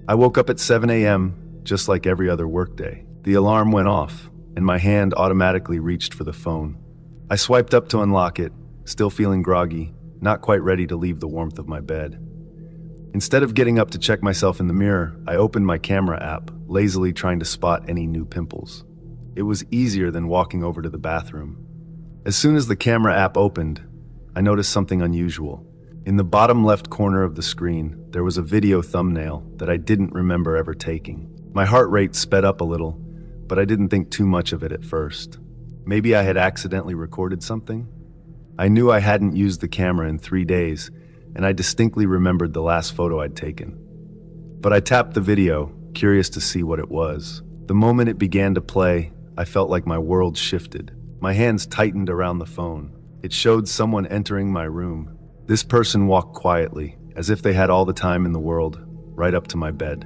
I woke up at 7 a.m., just like every other workday. The alarm went off, and my hand automatically reached for the phone. I swiped up to unlock it, still feeling groggy, not quite ready to leave the warmth of my bed. Instead of getting up to check myself in the mirror, I opened my camera app, lazily trying to spot any new pimples. It was easier than walking over to the bathroom. As soon as the camera app opened, I noticed something unusual. In the bottom left corner of the screen, there was a video thumbnail that I didn't remember ever taking. My heart rate sped up a little, but I didn't think too much of it at first. Maybe I had accidentally recorded something? I knew I hadn't used the camera in 3 days, and I distinctly remembered the last photo I'd taken. But I tapped the video, curious to see what it was. The moment it began to play, I felt like my world shifted. My hands tightened around the phone. It showed someone entering my room. This person walked quietly, as if they had all the time in the world, right up to my bed.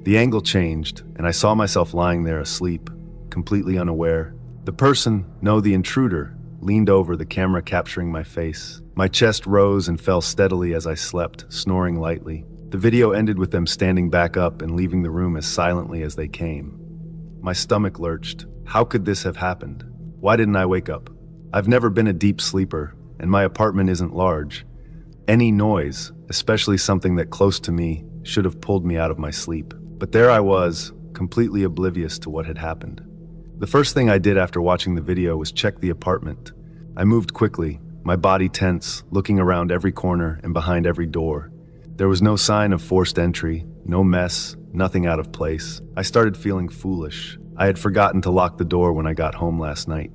The angle changed, and I saw myself lying there asleep, completely unaware. The person, no, the intruder, leaned over, the camera capturing my face. My chest rose and fell steadily as I slept, snoring lightly. The video ended with them standing back up and leaving the room as silently as they came. My stomach lurched. How could this have happened? Why didn't I wake up? I've never been a deep sleeper, and my apartment isn't large. Any noise, especially something that close to me, should have pulled me out of my sleep. But there I was, completely oblivious to what had happened. The first thing I did after watching the video was check the apartment. I moved quickly, my body tense, looking around every corner and behind every door. There was no sign of forced entry, no mess, nothing out of place. I started feeling foolish. I had forgotten to lock the door when I got home last night.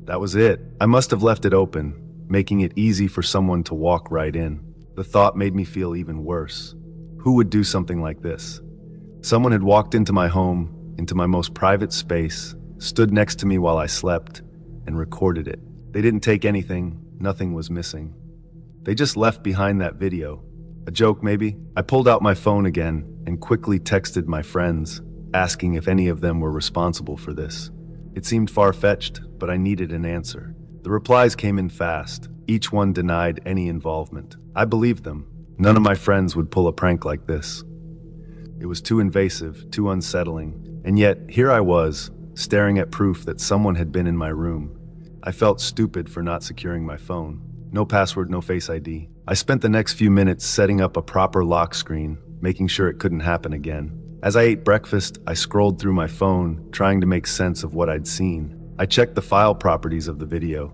That was it. I must have left it open, making it easy for someone to walk right in. The thought made me feel even worse. Who would do something like this? Someone had walked into my home, into my most private space, stood next to me while I slept, and recorded it. They didn't take anything, nothing was missing. They just left behind that video. A joke, maybe? I pulled out my phone again and quickly texted my friends, asking if any of them were responsible for this. It seemed far-fetched, but I needed an answer. The replies came in fast. Each one denied any involvement. I believed them. None of my friends would pull a prank like this. It was too invasive, too unsettling, and yet here I was, staring at proof that someone had been in my room. I felt stupid for not securing my phone. No password, no Face ID. I spent the next few minutes setting up a proper lock screen, making sure it couldn't happen again. As I ate breakfast, I scrolled through my phone, trying to make sense of what I'd seen. I checked the file properties of the video,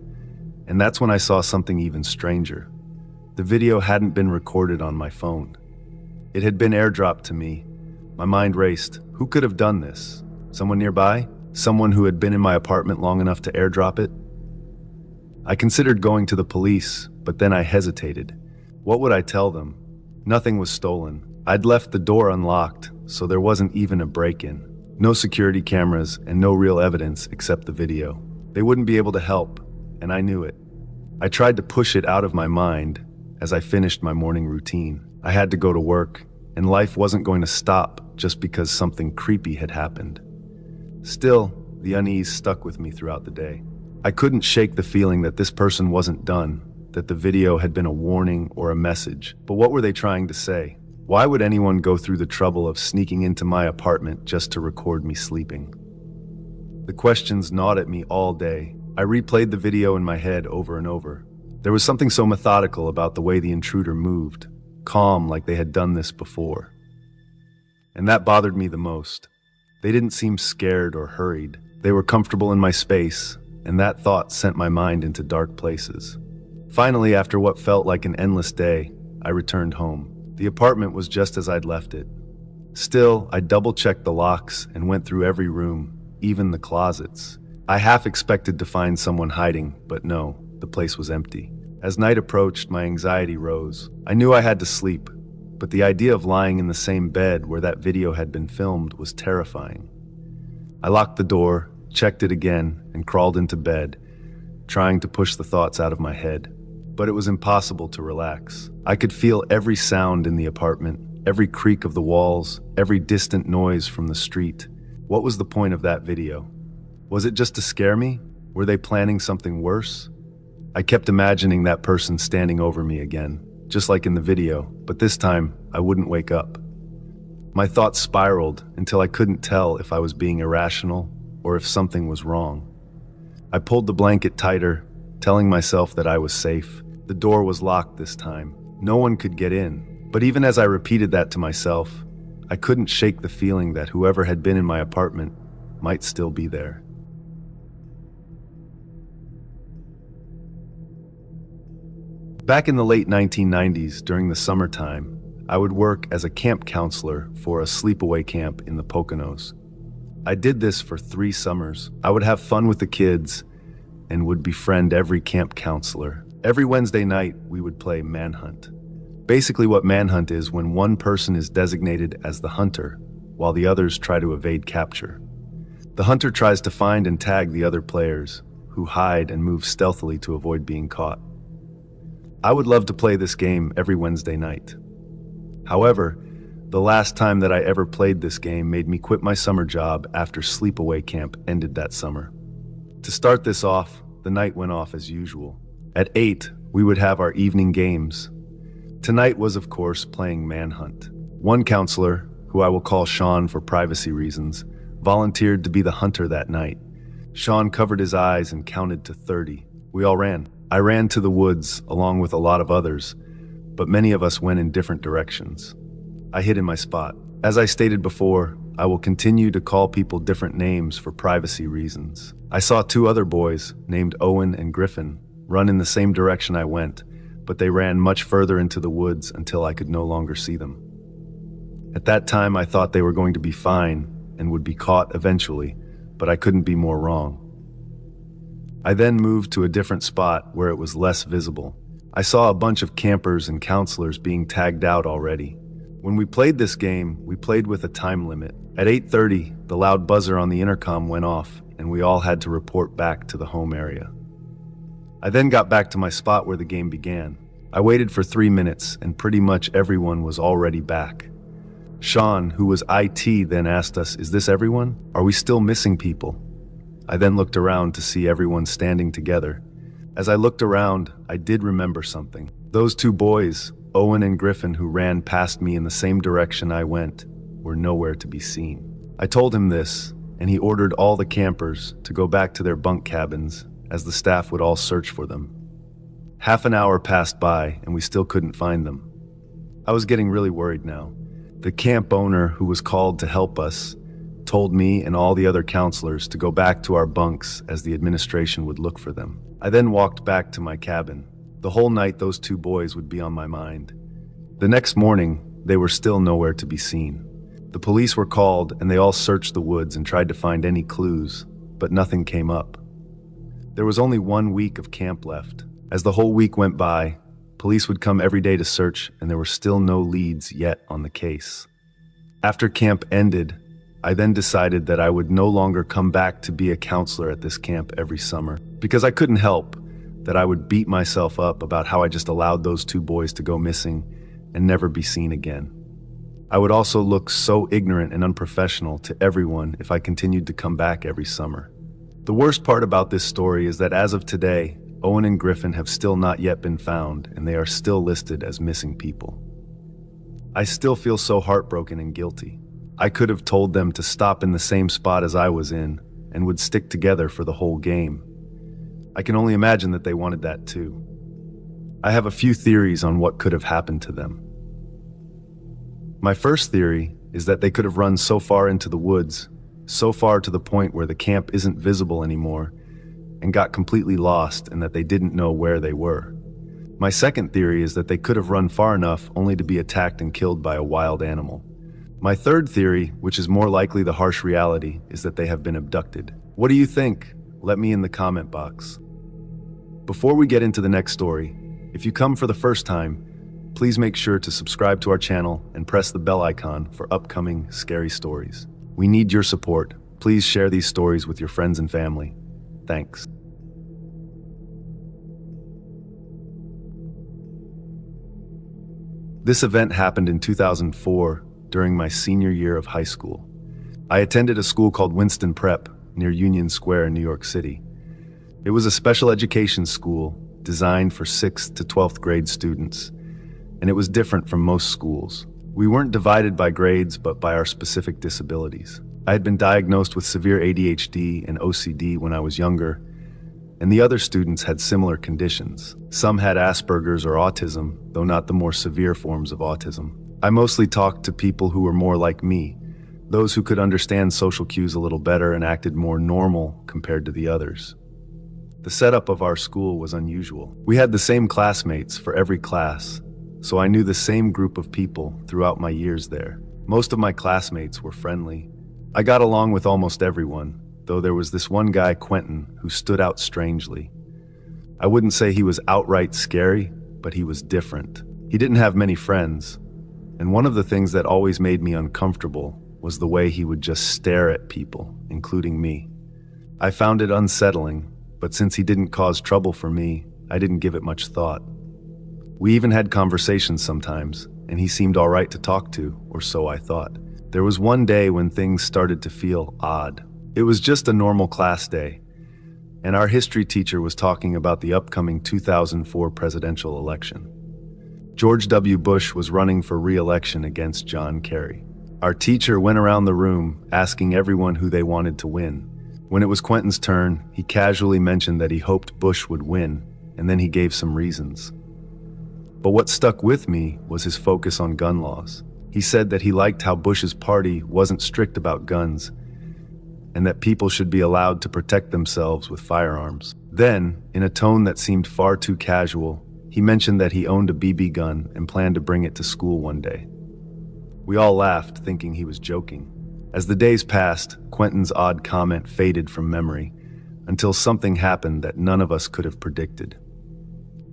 and that's when I saw something even stranger. The video hadn't been recorded on my phone. It had been airdropped to me. My mind raced. Who could have done this? Someone nearby? Someone who had been in my apartment long enough to airdrop it? I considered going to the police, but then I hesitated. What would I tell them? Nothing was stolen. I'd left the door unlocked, so there wasn't even a break-in. No security cameras and no real evidence except the video. They wouldn't be able to help, and I knew it. I tried to push it out of my mind as I finished my morning routine. I had to go to work, and life wasn't going to stop just because something creepy had happened. Still, the unease stuck with me throughout the day. I couldn't shake the feeling that this person wasn't done, that the video had been a warning or a message. But what were they trying to say? Why would anyone go through the trouble of sneaking into my apartment just to record me sleeping? The questions gnawed at me all day. I replayed the video in my head over and over. There was something so methodical about the way the intruder moved, calm like they had done this before. And that bothered me the most. They didn't seem scared or hurried. They were comfortable in my space, and that thought sent my mind into dark places. Finally, after what felt like an endless day, I returned home. The apartment was just as I'd left it. Still, I double-checked the locks and went through every room, even the closets. I half expected to find someone hiding, but no, the place was empty. As night approached, my anxiety rose. I knew I had to sleep, but the idea of lying in the same bed where that video had been filmed was terrifying. I locked the door, checked it again, and crawled into bed, trying to push the thoughts out of my head. But it was impossible to relax. I could feel every sound in the apartment, every creak of the walls, every distant noise from the street. What was the point of that video? Was it just to scare me? Were they planning something worse? I kept imagining that person standing over me again, just like in the video, but this time I wouldn't wake up. My thoughts spiraled until I couldn't tell if I was being irrational or if something was wrong. I pulled the blanket tighter, telling myself that I was safe. The door was locked this time. No one could get in. But even as I repeated that to myself, I couldn't shake the feeling that whoever had been in my apartment might still be there. Back in the late 1990s, during the summertime, I would work as a camp counselor for a sleepaway camp in the Poconos. I did this for 3 summers. I would have fun with the kids and would befriend every camp counselor. Every Wednesday night, we would play Manhunt. Basically what Manhunt is when one person is designated as the hunter, while the others try to evade capture. The hunter tries to find and tag the other players, who hide and move stealthily to avoid being caught. I would love to play this game every Wednesday night. However, the last time that I ever played this game made me quit my summer job after sleepaway camp ended that summer. To start this off, the night went off as usual. At 8, we would have our evening games. Tonight was, of course, playing Manhunt. One counselor, who I will call Sean for privacy reasons, volunteered to be the hunter that night. Sean covered his eyes and counted to 30. We all ran. I ran to the woods along with a lot of others, but many of us went in different directions. I hid in my spot. As I stated before, I will continue to call people different names for privacy reasons. I saw 2 other boys, named Owen and Griffin, run in the same direction I went, but they ran much further into the woods until I could no longer see them. At that time, I thought they were going to be fine and would be caught eventually, but I couldn't be more wrong. I then moved to a different spot where it was less visible. I saw a bunch of campers and counselors being tagged out already. When we played this game, we played with a time limit. At 8:30, the loud buzzer on the intercom went off, and we all had to report back to the home area. I then got back to my spot where the game began. I waited for 3 minutes, and pretty much everyone was already back. Sean, who was IT, then asked us, "Is this everyone? Are we still missing people?" I then looked around to see everyone standing together. As I looked around, I did remember something. Those 2 boys, Owen and Griffin, who ran past me in the same direction I went, were nowhere to be seen. I told him this, and he ordered all the campers to go back to their bunk cabins, as the staff would all search for them. Half an hour passed by, and we still couldn't find them. I was getting really worried now. The camp owner, who was called to help us, told me and all the other counselors to go back to our bunks as the administration would look for them. I then walked back to my cabin. The whole night those 2 boys would be on my mind. The next morning, they were still nowhere to be seen. The police were called and they all searched the woods and tried to find any clues, but nothing came up. There was only 1 week of camp left. As the whole week went by, police would come every day to search and there were still no leads yet on the case. After camp ended, I then decided that I would no longer come back to be a counselor at this camp every summer, because I couldn't help that I would beat myself up about how I just allowed those 2 boys to go missing and never be seen again. I would also look so ignorant and unprofessional to everyone if I continued to come back every summer. The worst part about this story is that as of today, Owen and Griffin have still not yet been found, and they are still listed as missing people. I still feel so heartbroken and guilty. I could have told them to stop in the same spot as I was in and would stick together for the whole game. I can only imagine that they wanted that too. I have a few theories on what could have happened to them. My first theory is that they could have run so far into the woods, so far to the point where the camp isn't visible anymore, and got completely lost and that they didn't know where they were. My second theory is that they could have run far enough only to be attacked and killed by a wild animal. My third theory, which is more likely the harsh reality, is that they have been abducted. What do you think? Let me in the comment box. Before we get into the next story, if you come for the first time, please make sure to subscribe to our channel and press the bell icon for upcoming scary stories. We need your support. Please share these stories with your friends and family. Thanks. This event happened in 2004 during my senior year of high school. I attended a school called Winston Prep near Union Square in New York City. It was a special education school designed for 6th to 12th grade students, and it was different from most schools. We weren't divided by grades, but by our specific disabilities. I had been diagnosed with severe ADHD and OCD when I was younger, and the other students had similar conditions. Some had Asperger's or autism, though not the more severe forms of autism. I mostly talked to people who were more like me, those who could understand social cues a little better and acted more normal compared to the others. The setup of our school was unusual. We had the same classmates for every class, so I knew the same group of people throughout my years there. Most of my classmates were friendly. I got along with almost everyone, though there was this one guy, Quentin, who stood out strangely. I wouldn't say he was outright scary, but he was different. He didn't have many friends, and one of the things that always made me uncomfortable was the way he would just stare at people, including me. I found it unsettling, but since he didn't cause trouble for me, I didn't give it much thought. We even had conversations sometimes, and he seemed all right to talk to, or so I thought. There was one day when things started to feel odd. It was just a normal class day, and our history teacher was talking about the upcoming 2004 presidential election. George W. Bush was running for re-election against John Kerry. Our teacher went around the room asking everyone who they wanted to win. When it was Quentin's turn, he casually mentioned that he hoped Bush would win, and then he gave some reasons. But what stuck with me was his focus on gun laws. He said that he liked how Bush's party wasn't strict about guns, and that people should be allowed to protect themselves with firearms. Then, in a tone that seemed far too casual, he mentioned that he owned a BB gun and planned to bring it to school one day. We all laughed, thinking he was joking. As the days passed, Quentin's odd comment faded from memory, until something happened that none of us could have predicted.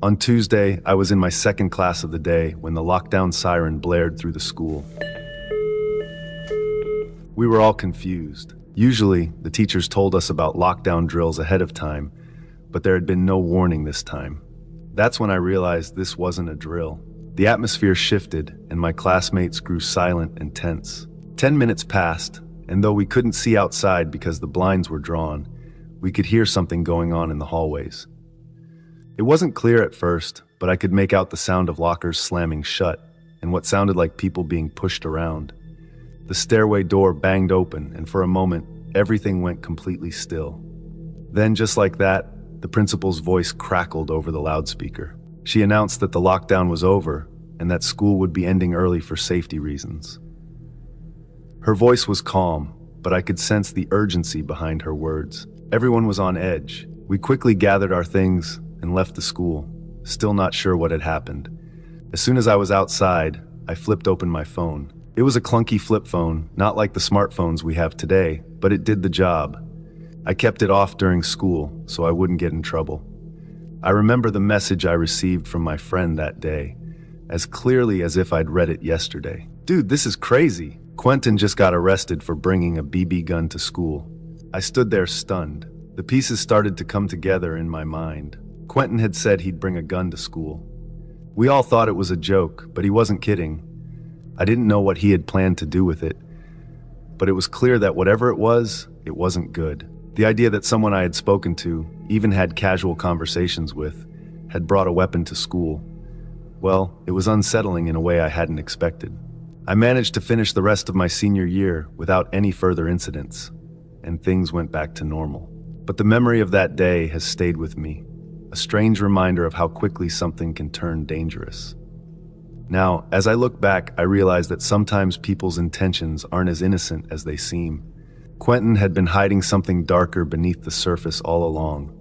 On Tuesday, I was in my second class of the day when the lockdown siren blared through the school. We were all confused. Usually, the teachers told us about lockdown drills ahead of time, but there had been no warning this time. That's when I realized this wasn't a drill. The atmosphere shifted, and my classmates grew silent and tense. 10 minutes passed, and though we couldn't see outside because the blinds were drawn, we could hear something going on in the hallways. It wasn't clear at first, but I could make out the sound of lockers slamming shut and what sounded like people being pushed around. The stairway door banged open, and for a moment, everything went completely still. Then, just like that, the principal's voice crackled over the loudspeaker. She announced that the lockdown was over and that school would be ending early for safety reasons. Her voice was calm, but I could sense the urgency behind her words. Everyone was on edge. We quickly gathered our things and left the school, still not sure what had happened. As soon as I was outside, I flipped open my phone. It was a clunky flip phone, not like the smartphones we have today, but it did the job. I kept it off during school so I wouldn't get in trouble. I remember the message I received from my friend that day, as clearly as if I'd read it yesterday. "Dude, this is crazy. Quentin just got arrested for bringing a BB gun to school." I stood there stunned. The pieces started to come together in my mind. Quentin had said he'd bring a gun to school. We all thought it was a joke, but he wasn't kidding. I didn't know what he had planned to do with it, but it was clear that whatever it wasn't good. The idea that someone I had spoken to, even had casual conversations with, had brought a weapon to school, well, it was unsettling in a way I hadn't expected. I managed to finish the rest of my senior year without any further incidents, and things went back to normal. But the memory of that day has stayed with me, a strange reminder of how quickly something can turn dangerous. Now, as I look back, I realize that sometimes people's intentions aren't as innocent as they seem. Quentin had been hiding something darker beneath the surface all along.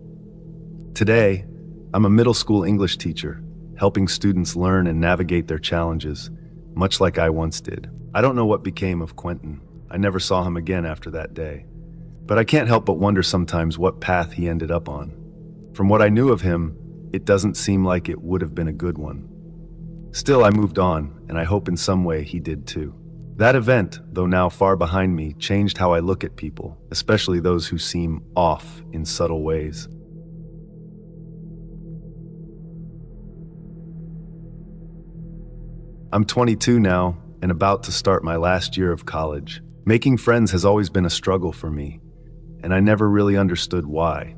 Today, I'm a middle school English teacher, helping students learn and navigate their challenges, much like I once did. I don't know what became of Quentin. I never saw him again after that day. But I can't help but wonder sometimes what path he ended up on. From what I knew of him, it doesn't seem like it would have been a good one. Still, I moved on, and I hope in some way he did too. That event, though now far behind me, changed how I look at people, especially those who seem off in subtle ways. I'm 22 now, and about to start my last year of college. Making friends has always been a struggle for me, and I never really understood why.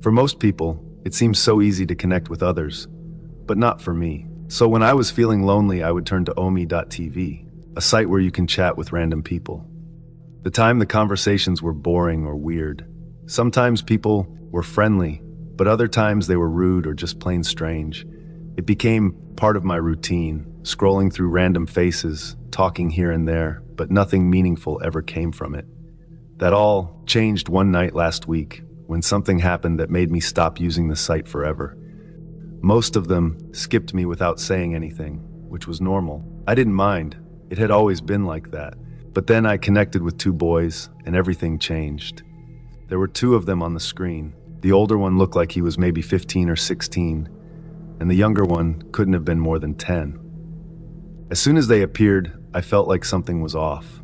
For most people, it seems so easy to connect with others, but not for me. So when I was feeling lonely, I would turn to Omi.tv. a site where you can chat with random people. The time the conversations were boring or weird. Sometimes people were friendly, but other times they were rude or just plain strange. It became part of my routine, scrolling through random faces, talking here and there, but nothing meaningful ever came from it. That all changed one night last week, when something happened that made me stop using the site forever. Most of them skipped me without saying anything, which was normal. I didn't mind. It had always been like that. But then I connected with two boys, and everything changed. There were two of them on the screen. The older one looked like he was maybe 15 or 16, and the younger one couldn't have been more than 10. As soon as they appeared, I felt like something was off.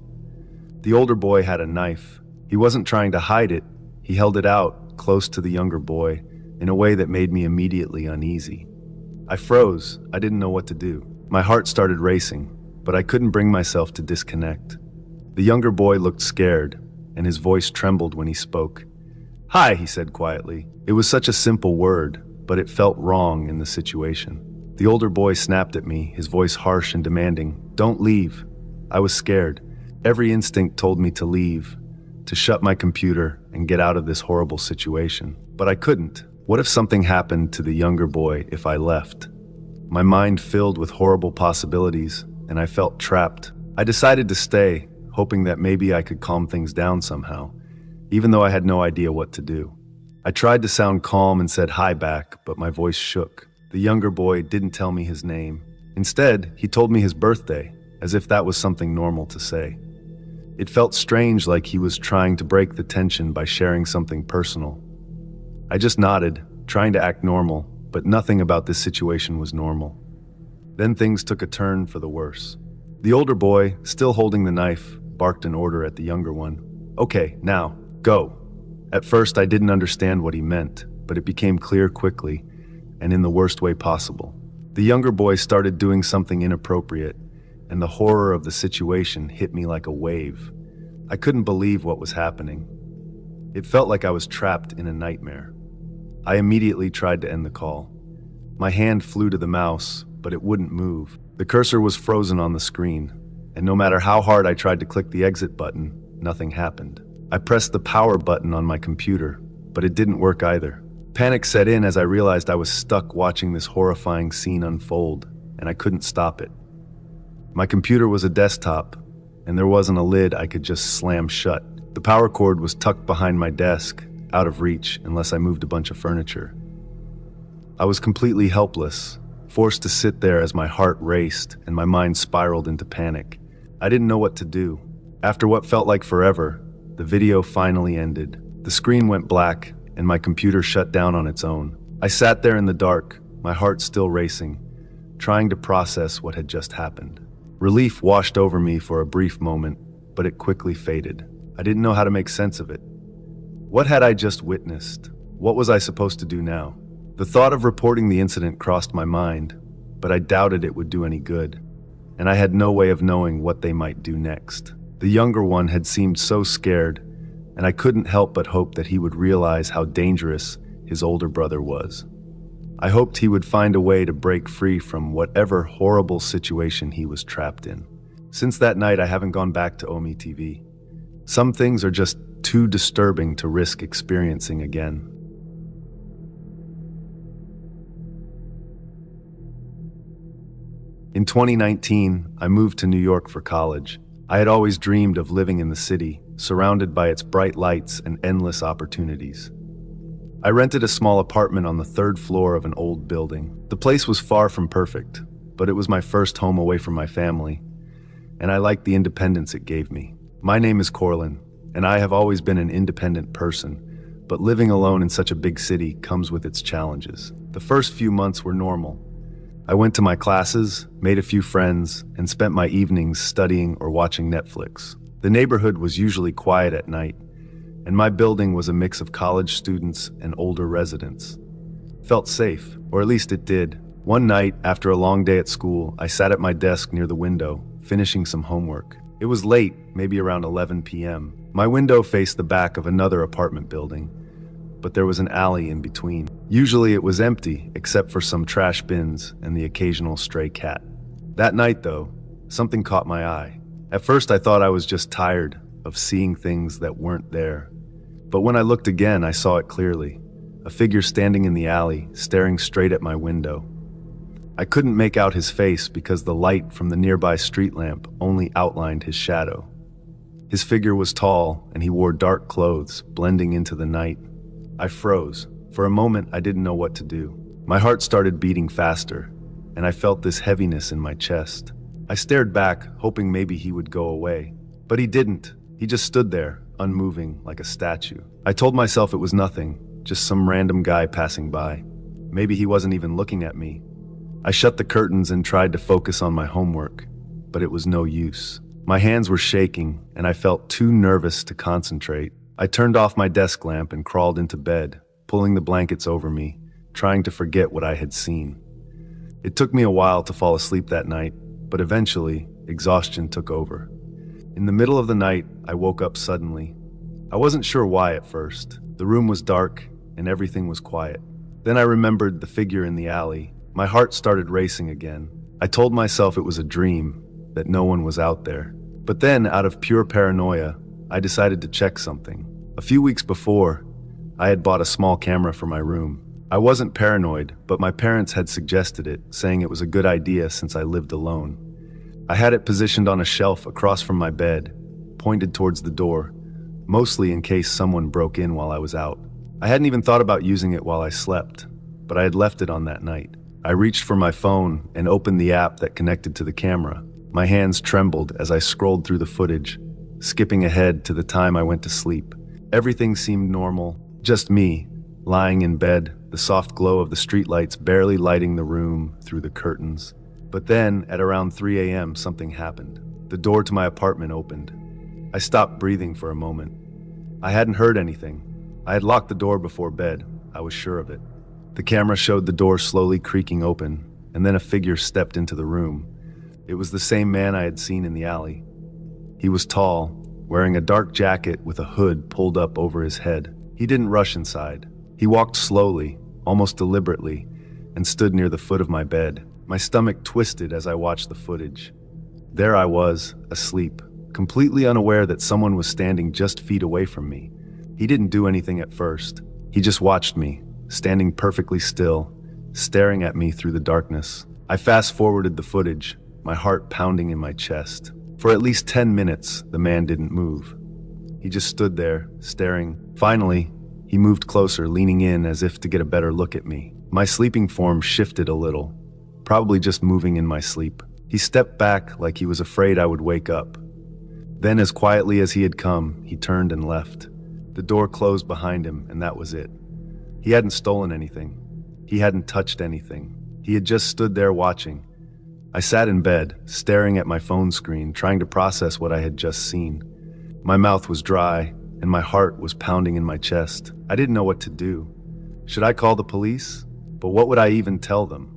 The older boy had a knife. He wasn't trying to hide it. He held it out, close to the younger boy, in a way that made me immediately uneasy. I froze. I didn't know what to do. My heart started racing, but I couldn't bring myself to disconnect. The younger boy looked scared, and his voice trembled when he spoke. "Hi," he said quietly. It was such a simple word, but it felt wrong in the situation. The older boy snapped at me, his voice harsh and demanding. "Don't leave." I was scared. Every instinct told me to leave, to shut my computer and get out of this horrible situation. But I couldn't. What if something happened to the younger boy if I left? My mind filled with horrible possibilities, and I felt trapped. I decided to stay, hoping that maybe I could calm things down somehow, even though I had no idea what to do. I tried to sound calm and said hi back, but my voice shook. The younger boy didn't tell me his name. Instead, he told me his birthday, as if that was something normal to say. It felt strange, like he was trying to break the tension by sharing something personal. I just nodded, trying to act normal, but nothing about this situation was normal. Then things took a turn for the worse. The older boy, still holding the knife, barked an order at the younger one. "Okay, now, go." At first, I didn't understand what he meant, but it became clear quickly, and in the worst way possible. The younger boy started doing something inappropriate, and the horror of the situation hit me like a wave. I couldn't believe what was happening. It felt like I was trapped in a nightmare. I immediately tried to end the call. My hand flew to the mouse, but it wouldn't move. The cursor was frozen on the screen, and no matter how hard I tried to click the exit button, nothing happened. I pressed the power button on my computer, but it didn't work either. Panic set in as I realized I was stuck watching this horrifying scene unfold, and I couldn't stop it. My computer was a desktop, and there wasn't a lid I could just slam shut. The power cord was tucked behind my desk, out of reach unless I moved a bunch of furniture. I was completely helpless, forced to sit there as my heart raced and my mind spiraled into panic. I didn't know what to do. After what felt like forever, the video finally ended. The screen went black, and my computer shut down on its own. I sat there in the dark, my heart still racing, trying to process what had just happened. Relief washed over me for a brief moment, but it quickly faded. I didn't know how to make sense of it. What had I just witnessed? What was I supposed to do now? The thought of reporting the incident crossed my mind, but I doubted it would do any good, and I had no way of knowing what they might do next. The younger one had seemed so scared, and I couldn't help but hope that he would realize how dangerous his older brother was. I hoped he would find a way to break free from whatever horrible situation he was trapped in. Since that night, I haven't gone back to Omi TV. Some things are just too disturbing to risk experiencing again. In 2019, I moved to New York for college. I had always dreamed of living in the city, surrounded by its bright lights and endless opportunities. I rented a small apartment on the third floor of an old building. The place was far from perfect, but it was my first home away from my family, and I liked the independence it gave me. My name is Corlin, and I have always been an independent person, but living alone in such a big city comes with its challenges. The first few months were normal. I went to my classes, made a few friends, and spent my evenings studying or watching Netflix. The neighborhood was usually quiet at night, and my building was a mix of college students and older residents. Felt safe, or at least it did. One night, after a long day at school, I sat at my desk near the window, finishing some homework. It was late, maybe around 11 p.m. My window faced the back of another apartment building, but there was an alley in between. Usually it was empty, except for some trash bins and the occasional stray cat. That night, though, something caught my eye. At first, I thought I was just tired of seeing things that weren't there. But when I looked again, I saw it clearly. A figure standing in the alley, staring straight at my window. I couldn't make out his face because the light from the nearby street lamp only outlined his shadow. His figure was tall, and he wore dark clothes, blending into the night. I froze. For a moment, I didn't know what to do. My heart started beating faster, and I felt this heaviness in my chest. I stared back, hoping maybe he would go away. But he didn't. He just stood there, unmoving, like a statue. I told myself it was nothing, just some random guy passing by. Maybe he wasn't even looking at me. I shut the curtains and tried to focus on my homework, but it was no use. My hands were shaking, and I felt too nervous to concentrate. I turned off my desk lamp and crawled into bed, pulling the blankets over me, trying to forget what I had seen. It took me a while to fall asleep that night, but eventually, exhaustion took over. In the middle of the night, I woke up suddenly. I wasn't sure why at first. The room was dark, and everything was quiet. Then I remembered the figure in the alley. My heart started racing again. I told myself it was a dream, that no one was out there. But then, out of pure paranoia, I decided to check something. A few weeks before, I had bought a small camera for my room. I wasn't paranoid, but my parents had suggested it, saying it was a good idea since I lived alone. I had it positioned on a shelf across from my bed, pointed towards the door, mostly in case someone broke in while I was out. I hadn't even thought about using it while I slept, but I had left it on that night. I reached for my phone and opened the app that connected to the camera. My hands trembled as I scrolled through the footage, skipping ahead to the time I went to sleep. Everything seemed normal, just me, lying in bed, the soft glow of the streetlights barely lighting the room through the curtains. But then, at around 3 a.m., something happened. The door to my apartment opened. I stopped breathing for a moment. I hadn't heard anything. I had locked the door before bed. I was sure of it. The camera showed the door slowly creaking open, and then a figure stepped into the room. It was the same man I had seen in the alley. He was tall, wearing a dark jacket with a hood pulled up over his head. He didn't rush inside. He walked slowly, almost deliberately, and stood near the foot of my bed. My stomach twisted as I watched the footage. There I was, asleep, completely unaware that someone was standing just feet away from me. He didn't do anything at first. He just watched me, standing perfectly still, staring at me through the darkness. I fast-forwarded the footage, my heart pounding in my chest. For at least 10 minutes, the man didn't move. He just stood there, staring. Finally, he moved closer, leaning in as if to get a better look at me. My sleeping form shifted a little, probably just moving in my sleep. He stepped back like he was afraid I would wake up. Then, as quietly as he had come, he turned and left. The door closed behind him, and that was it. He hadn't stolen anything. He hadn't touched anything. He had just stood there watching. I sat in bed, staring at my phone screen, trying to process what I had just seen. My mouth was dry, and my heart was pounding in my chest. I didn't know what to do. Should I call the police? But what would I even tell them?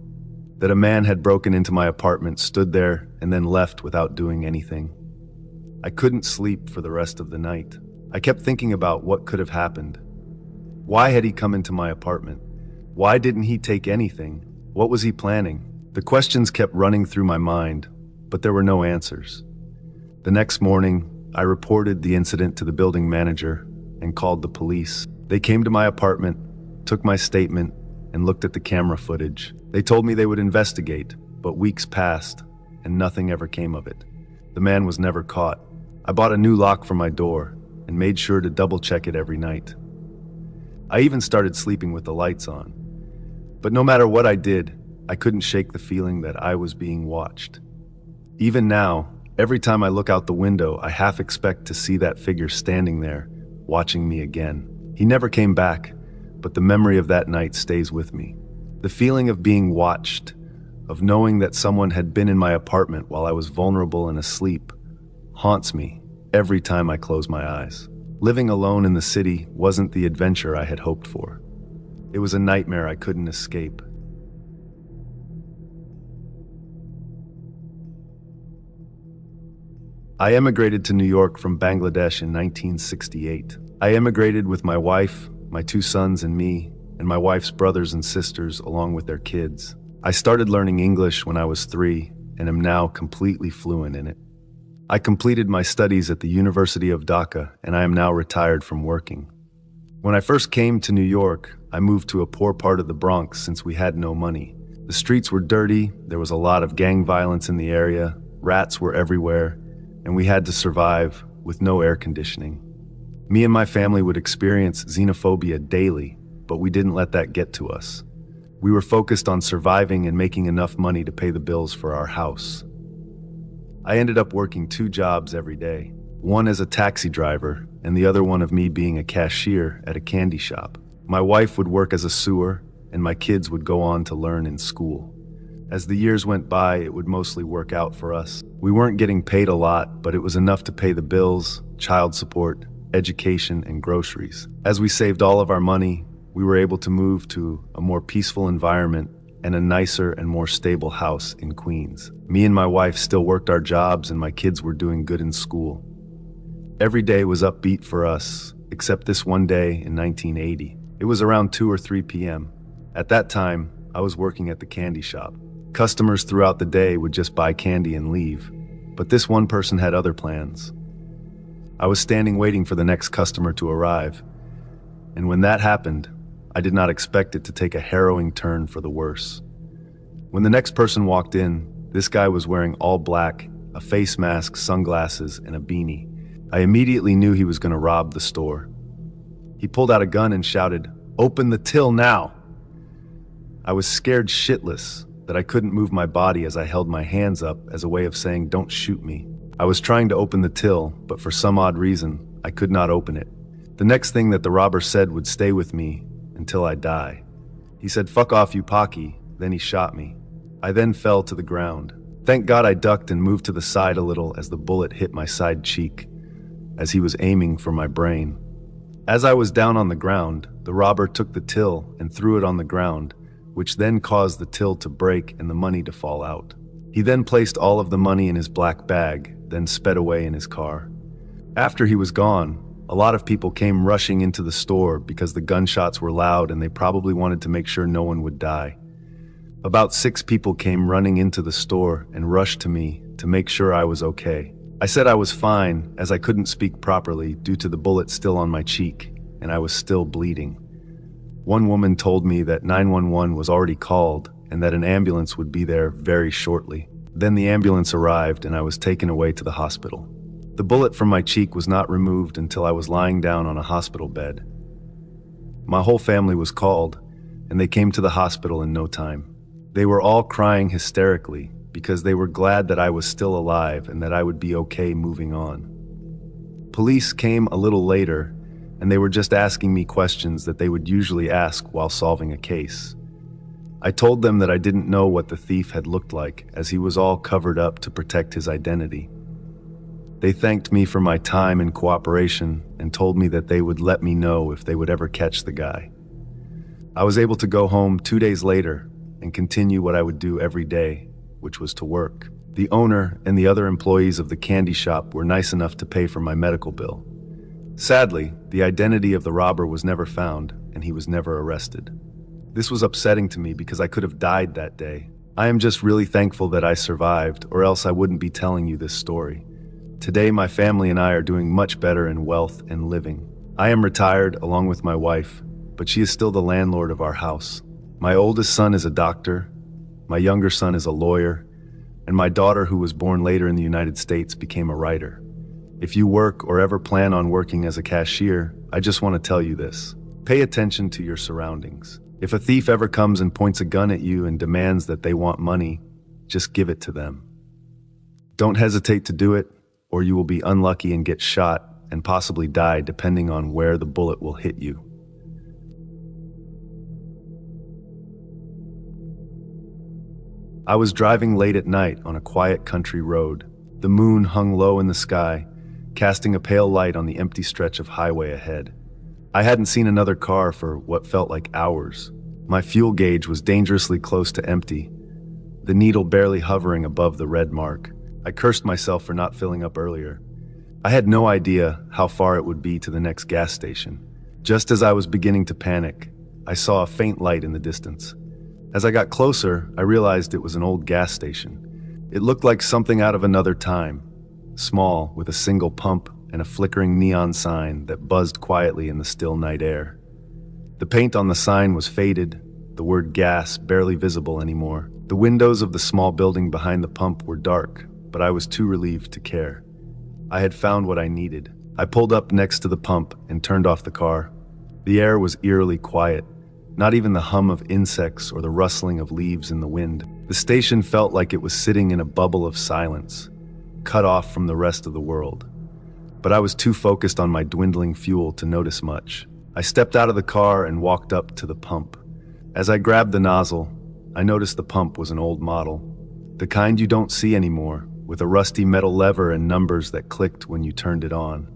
That a man had broken into my apartment, stood there, and then left without doing anything. I couldn't sleep for the rest of the night. I kept thinking about what could have happened. Why had he come into my apartment? Why didn't he take anything? What was he planning? The questions kept running through my mind, but there were no answers. The next morning, I reported the incident to the building manager and called the police. They came to my apartment, took my statement, and looked at the camera footage. They told me they would investigate, but weeks passed, and nothing ever came of it. The man was never caught. I bought a new lock for my door and made sure to double-check it every night. I even started sleeping with the lights on. But no matter what I did, I couldn't shake the feeling that I was being watched. Even now, every time I look out the window, I half expect to see that figure standing there, watching me again. He never came back, but the memory of that night stays with me. The feeling of being watched, of knowing that someone had been in my apartment while I was vulnerable and asleep, haunts me every time I close my eyes. Living alone in the city wasn't the adventure I had hoped for. It was a nightmare I couldn't escape. I emigrated to New York from Bangladesh in 1968. I emigrated with my wife, my 2 sons and me, and my wife's brothers and sisters along with their kids. I started learning English when I was 3 and am now completely fluent in it. I completed my studies at the University of Dhaka, and I am now retired from working. When I first came to New York, I moved to a poor part of the Bronx since we had no money. The streets were dirty, there was a lot of gang violence in the area, rats were everywhere, and we had to survive with no air conditioning. Me and my family would experience xenophobia daily, but we didn't let that get to us. We were focused on surviving and making enough money to pay the bills for our house. I ended up working 2 jobs every day, one as a taxi driver and the other one of me being a cashier at a candy shop. My wife would work as a sewer, and my kids would go on to learn in school. As the years went by, it would mostly work out for us. We weren't getting paid a lot, but it was enough to pay the bills, child support, education, and groceries. As we saved all of our money, we were able to move to a more peaceful environment and a nicer and more stable house in Queens. Me and my wife still worked our jobs, and my kids were doing good in school. Every day was upbeat for us, except this one day in 1980. It was around 2 or 3 p.m. At that time, I was working at the candy shop. Customers throughout the day would just buy candy and leave, but this one person had other plans. I was standing waiting for the next customer to arrive, and when that happened, I did not expect it to take a harrowing turn for the worse. When the next person walked in, this guy was wearing all black, a face mask, sunglasses, and a beanie. I immediately knew he was going to rob the store. He pulled out a gun and shouted, "Open the till now!" I was scared shitless that I couldn't move my body as I held my hands up as a way of saying, "Don't shoot me." I was trying to open the till, but for some odd reason, I could not open it. The next thing that the robber said would stay with me until I die. He said, "Fuck off, you Pocky," then he shot me. I then fell to the ground. Thank God I ducked and moved to the side a little as the bullet hit my side cheek, as he was aiming for my brain. As I was down on the ground, the robber took the till and threw it on the ground, which then caused the till to break and the money to fall out. He then placed all of the money in his black bag, then sped away in his car. After he was gone, a lot of people came rushing into the store because the gunshots were loud and they probably wanted to make sure no one would die. About 6 people came running into the store and rushed to me to make sure I was okay. I said I was fine as I couldn't speak properly due to the bullet still on my cheek and I was still bleeding. One woman told me that 911 was already called and that an ambulance would be there very shortly. Then the ambulance arrived and I was taken away to the hospital. The bullet from my cheek was not removed until I was lying down on a hospital bed. My whole family was called, and they came to the hospital in no time. They were all crying hysterically because they were glad that I was still alive and that I would be okay moving on. Police came a little later, and they were just asking me questions that they would usually ask while solving a case. I told them that I didn't know what the thief had looked like, as he was all covered up to protect his identity. They thanked me for my time and cooperation and told me that they would let me know if they would ever catch the guy. I was able to go home 2 days later and continue what I would do every day, which was to work. The owner and the other employees of the candy shop were nice enough to pay for my medical bill. Sadly, the identity of the robber was never found and he was never arrested. This was upsetting to me because I could have died that day. I am just really thankful that I survived, or else I wouldn't be telling you this story. Today, my family and I are doing much better in wealth and living. I am retired along with my wife, but she is still the landlord of our house. My oldest son is a doctor, my younger son is a lawyer, and my daughter, who was born later in the United States, became a writer. If you work or ever plan on working as a cashier, I just want to tell you this. Pay attention to your surroundings. If a thief ever comes and points a gun at you and demands that they want money, just give it to them. Don't hesitate to do it, or you will be unlucky and get shot and possibly die depending on where the bullet will hit you. I was driving late at night on a quiet country road. The moon hung low in the sky, casting a pale light on the empty stretch of highway ahead. I hadn't seen another car for what felt like hours. My fuel gauge was dangerously close to empty, the needle barely hovering above the red mark. I cursed myself for not filling up earlier. I had no idea how far it would be to the next gas station. Just as I was beginning to panic, I saw a faint light in the distance. As I got closer, I realized it was an old gas station. It looked like something out of another time. small, with a single pump and a flickering neon sign that buzzed quietly in the still night air. The paint on the sign was faded, the word gas barely visible anymore. The windows of the small building behind the pump were dark, but I was too relieved to care. I had found what I needed. I pulled up next to the pump and turned off the car. The air was eerily quiet, not even the hum of insects or the rustling of leaves in the wind. The station felt like it was sitting in a bubble of silence, cut off from the rest of the world. But I was too focused on my dwindling fuel to notice much. I stepped out of the car and walked up to the pump. As I grabbed the nozzle, I noticed the pump was an old model, the kind you don't see anymore, with a rusty metal lever and numbers that clicked when you turned it on.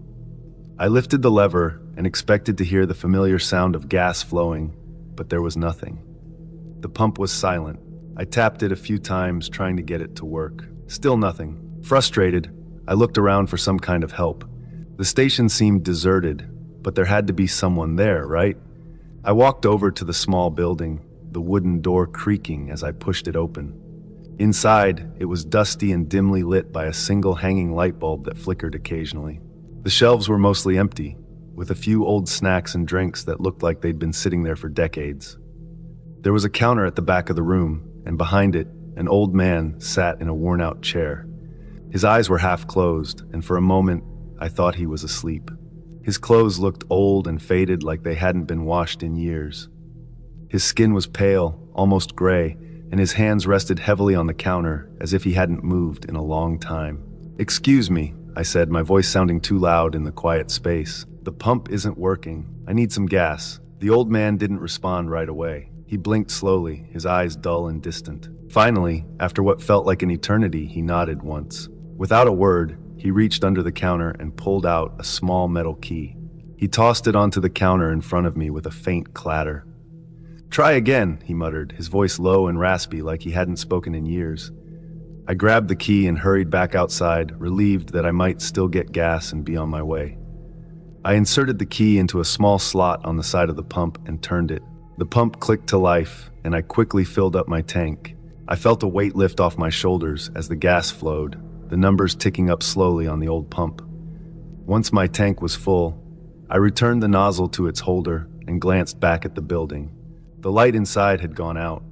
I lifted the lever and expected to hear the familiar sound of gas flowing, but there was nothing. The pump was silent. I tapped it a few times, trying to get it to work. Still nothing. Frustrated, I looked around for some kind of help. The station seemed deserted, but there had to be someone there, right? I walked over to the small building, the wooden door creaking as I pushed it open. Inside, it was dusty and dimly lit by a single hanging light bulb that flickered occasionally. The shelves were mostly empty, with a few old snacks and drinks that looked like they'd been sitting there for decades. There was a counter at the back of the room, and behind it, an old man sat in a worn-out chair. His eyes were half closed, and for a moment, I thought he was asleep. His clothes looked old and faded, like they hadn't been washed in years. His skin was pale, almost gray, and his hands rested heavily on the counter, as if he hadn't moved in a long time. "Excuse me," I said, my voice sounding too loud in the quiet space. "The pump isn't working. I need some gas." The old man didn't respond right away. He blinked slowly, his eyes dull and distant. Finally, after what felt like an eternity, he nodded once. Without a word, he reached under the counter and pulled out a small metal key. He tossed it onto the counter in front of me with a faint clatter. "Try again," he muttered, his voice low and raspy like he hadn't spoken in years. I grabbed the key and hurried back outside, relieved that I might still get gas and be on my way. I inserted the key into a small slot on the side of the pump and turned it. The pump clicked to life, and I quickly filled up my tank. I felt a weight lift off my shoulders as the gas flowed, the numbers ticking up slowly on the old pump. Once my tank was full, I returned the nozzle to its holder and glanced back at the building. The light inside had gone out.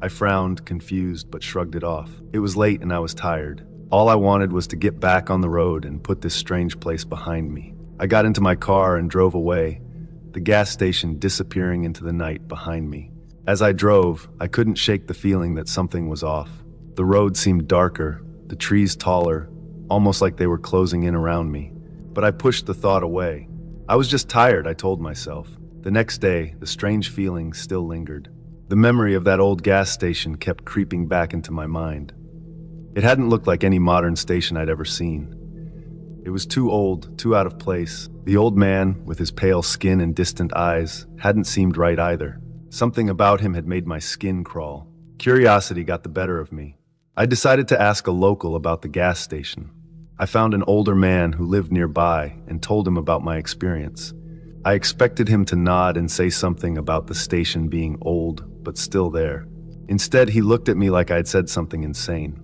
I frowned, confused, but shrugged it off. It was late and I was tired. All I wanted was to get back on the road and put this strange place behind me. I got into my car and drove away, the gas station disappearing into the night behind me. As I drove, I couldn't shake the feeling that something was off. The road seemed darker, the trees taller, almost like they were closing in around me. But I pushed the thought away. I was just tired, I told myself. The next day, the strange feeling still lingered. The memory of that old gas station kept creeping back into my mind. It hadn't looked like any modern station I'd ever seen. It was too old, too out of place. The old man, with his pale skin and distant eyes, hadn't seemed right either. Something about him had made my skin crawl. Curiosity got the better of me. I decided to ask a local about the gas station. I found an older man who lived nearby and told him about my experience. I expected him to nod and say something about the station being old, but still there. Instead, he looked at me like I'd said something insane.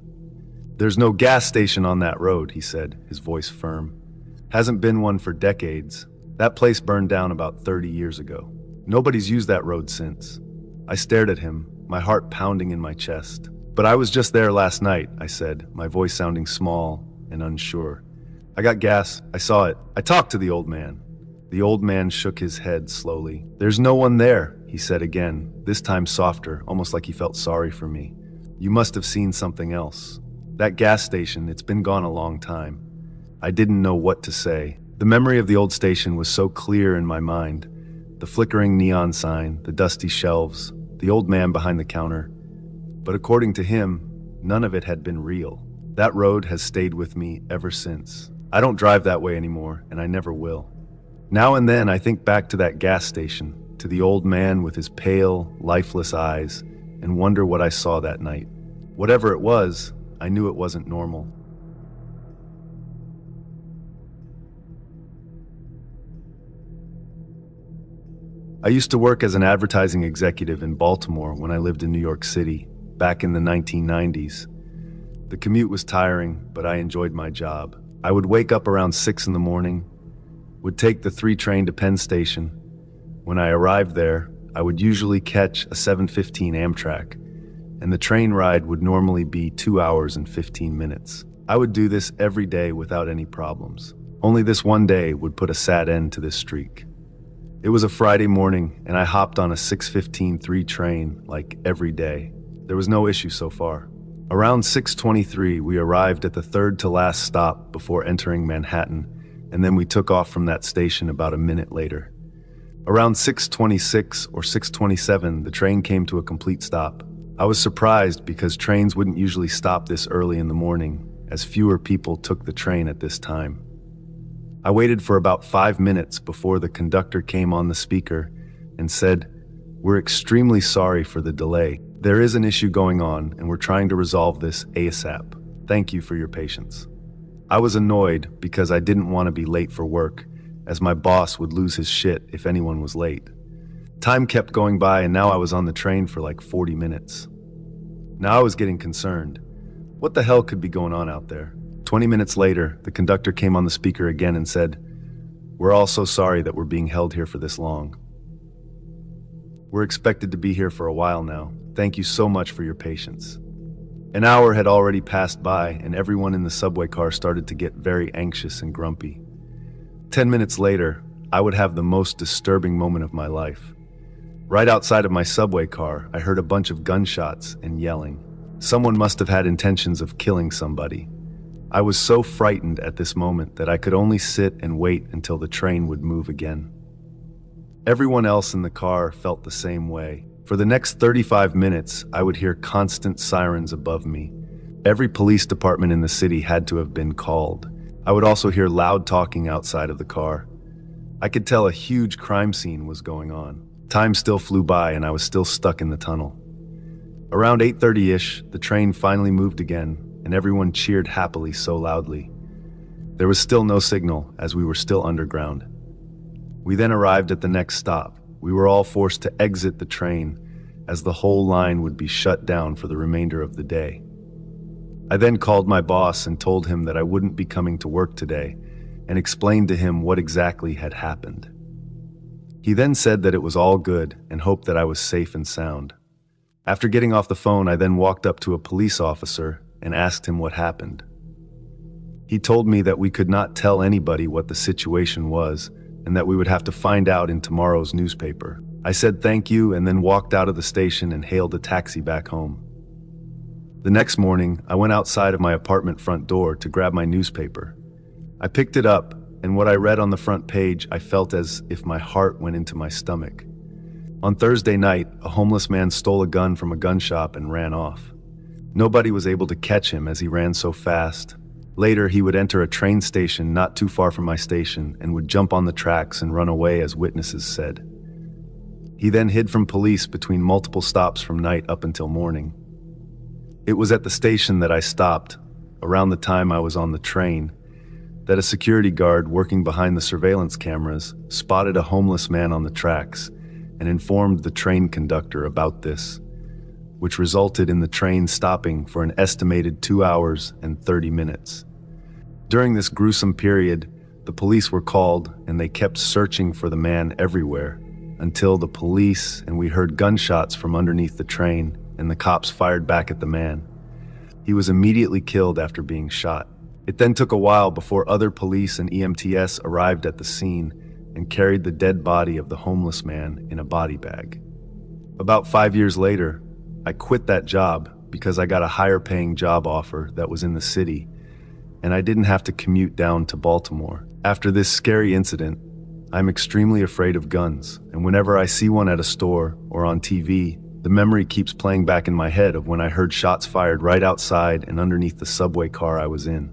"There's no gas station on that road," he said, his voice firm. "Hasn't been one for decades. That place burned down about 30 years ago. Nobody's used that road since." I stared at him, my heart pounding in my chest. "But I was just there last night," I said, my voice sounding small and unsure. "I got gas. I saw it. I talked to the old man." The old man shook his head slowly. "There's no one there," he said again, this time softer, almost like he felt sorry for me. "You must have seen something else. That gas station, it's been gone a long time." I didn't know what to say. The memory of the old station was so clear in my mind. The flickering neon sign, the dusty shelves, the old man behind the counter. But according to him, none of it had been real. That road has stayed with me ever since. I don't drive that way anymore, and I never will. Now and then I think back to that gas station, to the old man with his pale, lifeless eyes, and wonder what I saw that night. Whatever it was, I knew it wasn't normal. I used to work as an advertising executive in Baltimore when I lived in New York City, back in the 1990s. The commute was tiring, but I enjoyed my job. I would wake up around 6 in the morning, would take the 3 train to Penn Station. When I arrived there, I would usually catch a 7:15 Amtrak, and the train ride would normally be 2 hours and 15 minutes. I would do this every day without any problems. Only this one day would put a sad end to this streak. It was a Friday morning, and I hopped on a 6:15 3 train like every day. There was no issue so far. Around 6:23, we arrived at the third to last stop before entering Manhattan, and then we took off from that station about a minute later. Around 6:26 or 6:27, the train came to a complete stop. I was surprised because trains wouldn't usually stop this early in the morning, as fewer people took the train at this time. I waited for about 5 minutes before the conductor came on the speaker and said, "We're extremely sorry for the delay. There is an issue going on, and we're trying to resolve this ASAP. Thank you for your patience." I was annoyed because I didn't want to be late for work, as my boss would lose his shit if anyone was late. Time kept going by, and now I was on the train for like 40 minutes. Now I was getting concerned. What the hell could be going on out there? 20 minutes later, the conductor came on the speaker again and said, "We're all so sorry that we're being held here for this long. We're expected to be here for a while now. Thank you so much for your patience." An hour had already passed by, and everyone in the subway car started to get very anxious and grumpy. 10 minutes later, I would have the most disturbing moment of my life. Right outside of my subway car, I heard a bunch of gunshots and yelling. Someone must have had intentions of killing somebody. I was so frightened at this moment that I could only sit and wait until the train would move again. Everyone else in the car felt the same way. For the next 35 minutes, I would hear constant sirens above me. Every police department in the city had to have been called. I would also hear loud talking outside of the car. I could tell a huge crime scene was going on. Time still flew by, and I was still stuck in the tunnel. Around 8:30-ish, the train finally moved again, and everyone cheered happily so loudly. There was still no signal, as we were still underground. We then arrived at the next stop. We were all forced to exit the train, as the whole line would be shut down for the remainder of the day. I then called my boss and told him that I wouldn't be coming to work today, and explained to him what exactly had happened. He then said that it was all good and hoped that I was safe and sound. After getting off the phone, I then walked up to a police officer and asked him what happened. He told me that we could not tell anybody what the situation was and that we would have to find out in tomorrow's newspaper. I said thank you and then walked out of the station and hailed a taxi back home. The next morning, I went outside of my apartment front door to grab my newspaper. I picked it up, and what I read on the front page, I felt as if my heart went into my stomach. On Thursday night, a homeless man stole a gun from a gun shop and ran off. Nobody was able to catch him as he ran so fast. Later, he would enter a train station not too far from my station and would jump on the tracks and run away, as witnesses said. He then hid from police between multiple stops from night up until morning. It was at the station that I stopped, around the time I was on the train, that a security guard working behind the surveillance cameras spotted a homeless man on the tracks and informed the train conductor about this, which resulted in the train stopping for an estimated 2 hours and 30 minutes. During this gruesome period, the police were called and they kept searching for the man everywhere until the police and we heard gunshots from underneath the train and the cops fired back at the man. He was immediately killed after being shot. It then took a while before other police and EMTs arrived at the scene and carried the dead body of the homeless man in a body bag. About 5 years later, I quit that job because I got a higher paying job offer that was in the city, and I didn't have to commute down to Baltimore. After this scary incident, I'm extremely afraid of guns, and whenever I see one at a store or on TV, the memory keeps playing back in my head of when I heard shots fired right outside and underneath the subway car I was in.